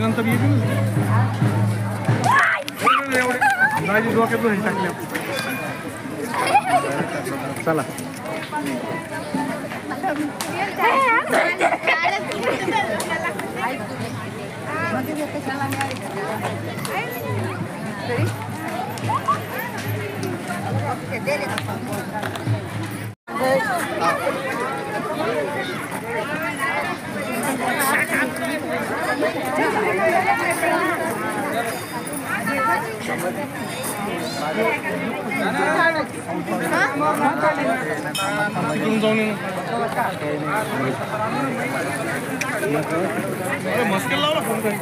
नंतर येतील माझी डोक्यात हे टाकले चला तिकडून जाऊन मस्कल लावला फोन काही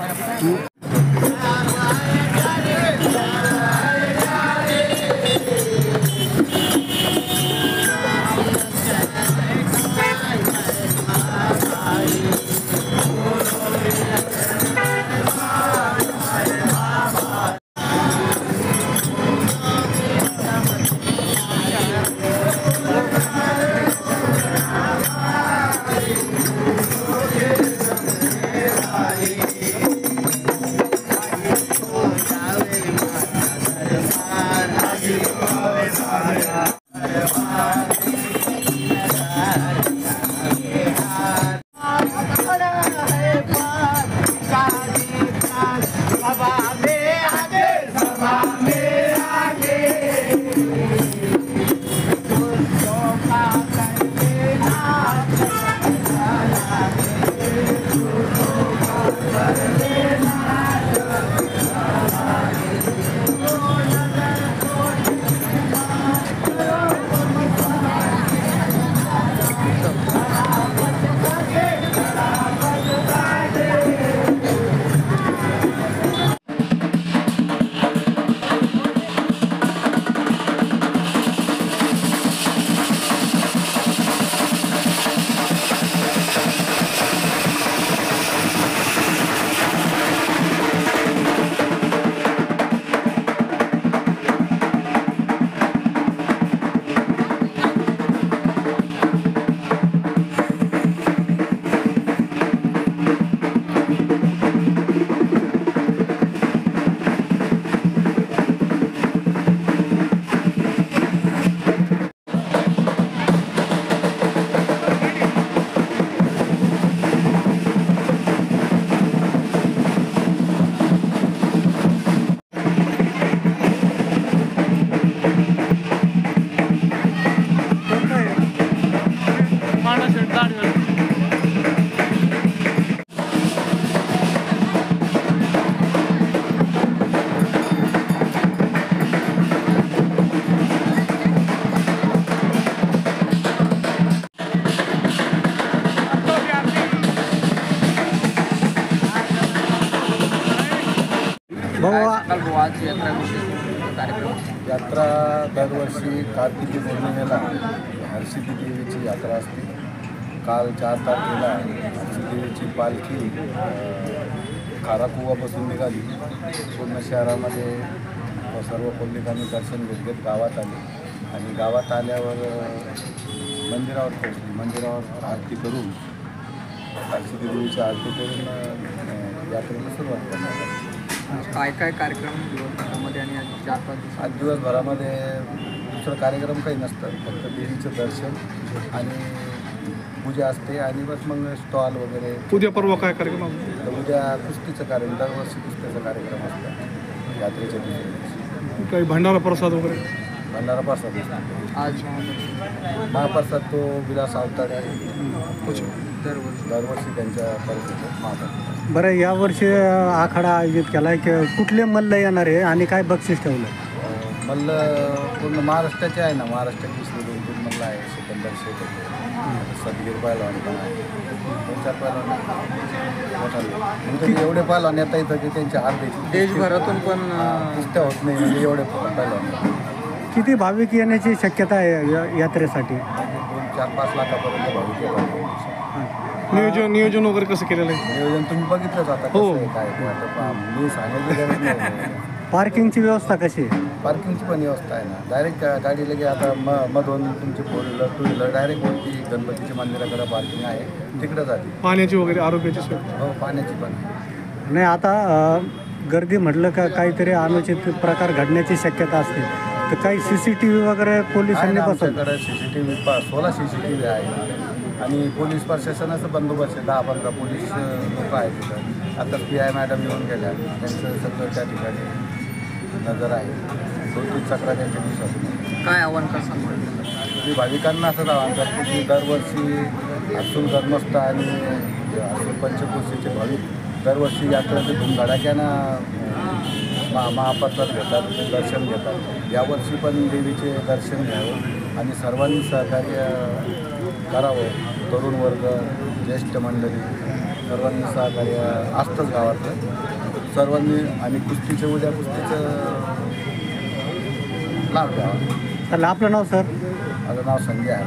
यात्रा दरवर्षी कार्तिकी पौर्णिमेला हरसिद्धी देवीची यात्रा असते. काल 4 तारखेला हरसिद्धी देवीची पालखी खाराकुवापासून निघाली. पूर्ण शहरामध्ये सर्व पब्लिकांनी दर्शन घेतले. गावात आले आणि गावात आल्यावर मंदिरावर पोहोचली. मंदिरावर आरती करून हरसिद्धी देवीची आरती करून यात्रेला सुरुवात करण्यात आली. काय काय कार्यक्रम दिवसभरामध्ये आणि 4-5 दिवस? आज दिवसभरामध्ये दुसरं कार्यक्रम काही नसतं, फक्त देवीचं दर्शन आणि पूजा असते आणि बस मग स्टॉल वगैरे. उद्या परवा काय कार्यक्रम असतो? उद्या कुस्तीचं कार्यक्रम, दरवर्षी कुस्तीचा कार्यक्रम असतो यात्रेच्या दिवशी. काही भंडारा प्रसाद वगैरे? भंडारा प्रसाद असतो. आज महाप्रसाद तो विलास अवताडे आहे, दरवर्षी त्यांच्या परिस्थितीत महाप्रसाद. बरं, यावर्षी आखाडा आयोजित केला आहे की कुठले मल्ल येणार आहे आणि काय बक्षीस ठेवलं? मल्ल पूर्ण महाराष्ट्राचे आहे ना, महाराष्ट्राची 2-3 मल्ल आहे. सिकंदर शेख होते, सदगीर पहिलवान पण आहे, 2-4 पहिलवान म्हणजे एवढे पहिलवान येता येतं की त्यांच्या हात देशभरातून पण कुस्त्या होत नाही म्हणजे एवढे पहिलवान. किती भाविक येण्याची शक्यता आहे यात्रेसाठी? 2-4-5 लाखापर्यंत भाविक येतात. नियोजन वगैरे कसं केलेलं आहे? नियोजन तुम्ही बघितलंच आता हो. कसं आहे काय ते. आता मी सांगायची गरज नाही. पार्किंगची व्यवस्था कशी आहे? पार्किंगची पण व्यवस्था आहे ना. डायरेक्ट गाडी लगे आता मधून तुमची 4 व्हीलर 2 व्हीलर डायरेक्ट वरती गणपतीच्या मंदिराकडे पार्किंग आहे, तिकडे जाते. पाण्याची वगैरे आरोग्याची सोय? हो, पाण्याची पण. नाही आता गर्दी म्हटलं का काहीतरी अनुचित प्रकार घडण्याची शक्यता असते, तर काही CCTV वगैरे पोलिसांनी बसवलं. आमच्याकडे CCTV 16 CCTV आहे आणि पोलीस प्रशासनाचा बंदोबस्त आहे. 10-15 पोलीस लोक आहेत तिथं. आता PI मॅडम येऊन गेल्या, त्यांचं सगळं त्या ठिकाणी नजर आहे. 2-3 चक्रा त्यांच्या दिवसातून. काय आव्हान करसाल? मी भाविकांना असं आवाहन करतो की दरवर्षी हर्सुल धर्मस्थ आणि हर्सुल पंचकोशीचे भाविक दरवर्षी यात्रेचं धुमधडाक्यानं महाप्रसाद घेतात, दर्शन घेतात. यावर्षी पण देवीचे दर्शन घ्यावं आणि सर्वांनी सहकार्य करावं. तरुण वर्ग, ज्येष्ठ मंडळी सर्वांनी सहकार्य असतंच गावातलं. सर्वांनी आणि कुस्तीचं लाभ घ्यावा. तर आपलं नाव सर? माझं नाव संजय आहे.